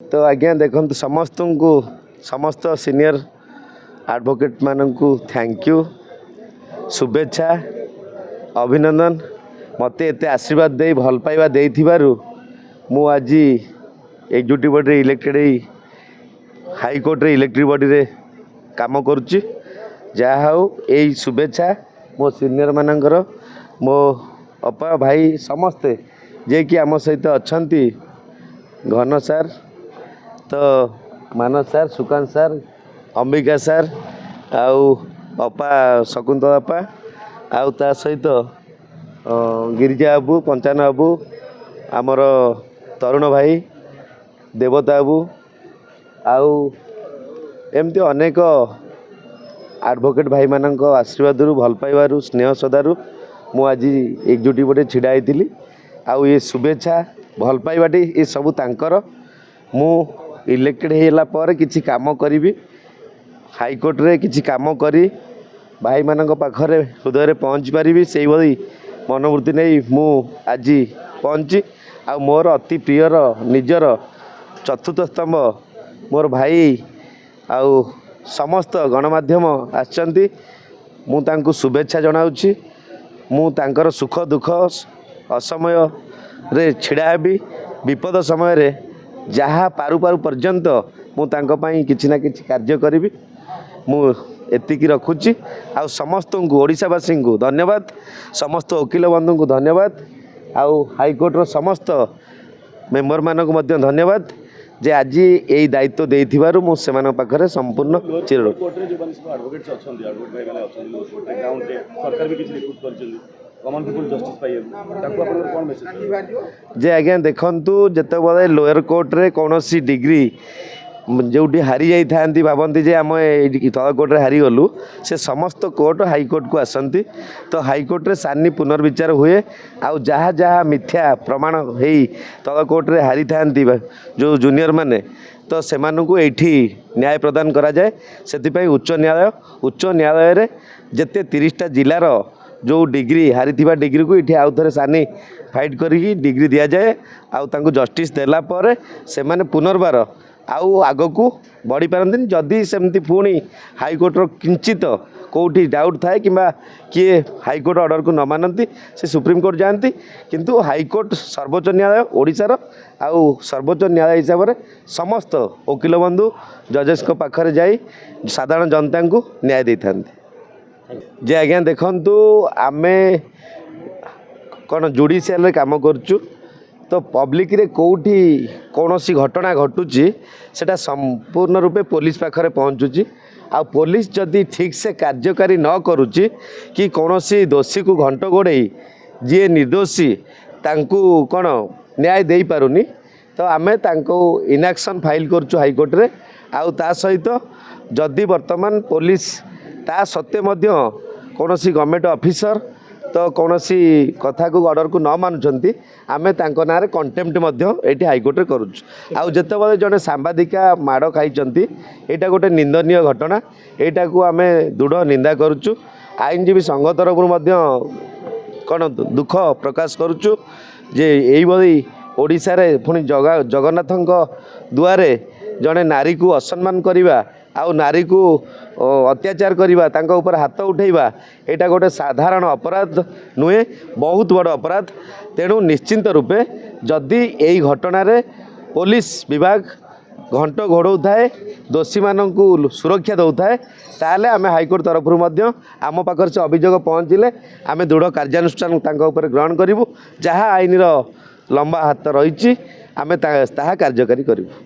तो आज्ञा देखो समस्त को समस्त सीनियर एडवोकेट मानू थैंक यू शुभेच्छा अभिनंदन मत एत आशीर्वाद दे भल पाइबा दे मु आज एग्जीक्यूटिव बॉडी रे इलेक्टेड हाईकोर्ट रे इलेक्ट्रिक बॉडी रे काम करुच्ची जहा यही शुभेच्छा मो सीनियर मानकर मो अपा भाई समस्ते जे कि आम सहित अच्छा घन सार तो मानस सार सुकांत सार अंबिका सार आउ अपा शकुंतला अपा आउ ता सहित गिरिजा बाबू पंचान बाबू आमर तरुण भाई देवता बाबू आउ एमती अनेक एडवोकेट भाई मानक आशीर्वाद भल पाइबारु स्नेह श्रद्धारू मु आज एग्जीक्यूटिव बॉडी छिड़ा होती आउ ये शुभेच्छा भल पाइबाटी ये सबू तांकर मु इलेक्टेड होला पर किछि काम करी हाईकोर्ट रे किछि काम करी भाई मानक पाखरे हृदय रे पहुँच पारि से भाई मनोवृत्ति नहीं मु आज पहुँची आ मोर अति प्रियर निजर चतुर्थ स्तंभ मोर भाई आउ समस्त गणमाध्यम आछंती मु तांको शुभेच्छा जनाउछि मु तांकर सुख दुख असमय रे छिड़ा हेबी विपद समय रे जहाँ पारु पारु पर्यंत मु तांको पई किछि ना किछि कार्य करिवि मु एतिकी रखुछि आ समस्त को ओडिशावासी को धन्यवाद समस्त वकील बंधु को धन्यवाद आउ हाईकोर्ट रो समस्त मेंबर मानक मध्य धन्यवाद जे आज यही दायित्व देइथिबारु मु सेमान पाखरे संपूर्ण चिर जे आज्ञा देखंतु जेतेबेले लोअर कोर्ट रे कोनोसी डिग्री जोटी हारी जाई थांती भाबंती जे आम तल कोर्ट रे हारी गलु से समस्त कोर्ट हाईकोर्ट को आसंती तो हाईकोर्ट रे सानी पुनर्विचार हुए आउ जहाँ जहाँ मिथ्या प्रमाण हेई तल कोर्ट रे हारी थांती जो जूनियर माने तो सेमानकु एठी न्याय प्रदान करा जाए सेतिपई उच्च न्यायालय रे जेते 30टा जिलार जो डिग्री हारी डिग्री को ये आउ थे सानी फाइट करी डिग्री दि जाए आउ तांको जस्टिस देला पर से माने पुनर्बार आउ आग को बढ़ी पारती जदि सेमती पुणी हाईकोर्ट किंचित कौटी डाउट थाए कि किए हाईकोर्ट ऑर्डर को न मानती से सुप्रीम कोर्ट जाती किंतु हाईकोर्ट सर्वोच्च न्यायालय ओडिशार आउ सर्वोच्च न्यायालय हिसाब से समस्त वकील बंधु जजेस को पाखरे जाई साधारण जनता को न्याय दे था जे आज्ञा देखंतु आमे कौन जुडिशियल रे काम करचु तो पब्लिक रे कोठी कौनसी घटना घटुची सेटा संपूर्ण रूपे पुलिस पाखरे पहुँचुची आ पुलिस जदि ठीक से कार्यकारी न करुची कि कौनसी दोषी को घंट गोड़े जी निर्दोषी तांकू कौन न्याय दे पारुनी तो आमे तांको इनएक्शन फाइल करचु हाईकोर्ट रे आउ ता सहित जदि वर्तमान पुलिस ता सत्वे मध्य कौनसी गवर्नमेंट ऑफिसर तो कौनसी कथा को ऑर्डर को न मानुंट आमे तांको नारे कंटेम्प्ट मध्य एठी हाईकोर्ट रे करूछु आउ जेतेबेले जने सांबादिका माड़ खाइचंती एटा गोटे निंदनीय घटना एटा को आमे दृढ़ निंदा करूछु आईनजीवी संघ तरफ मध्य कौन दुख प्रकाश करूछु जे एई भली ओडिशा रे पुणी जगन्नाथंक दुआरे जने नारी को असम्मान करिबा आउ नारी को अत्याचार करवा तांका ऊपर हाथ उठेबा एटा गोटे साधारण अपराध नुहे बहुत बड़ अपराध तेणु निश्चिंत रूपे जदि यही घटना रे पुलिस विभाग घंट घोड़ाऊ थाए दोषी मानू सुरक्षा दौ थाए ताले आमे हाईकोर्ट तरफ आम पाखर से अभियोग पहुँचले आमे दृढ़ कार्यानुष्ठान तांका ऊपर ग्रहण करूँ जहाँ आईन लंबा हाथ रही आमे ताहा कार्यकारी करूँ।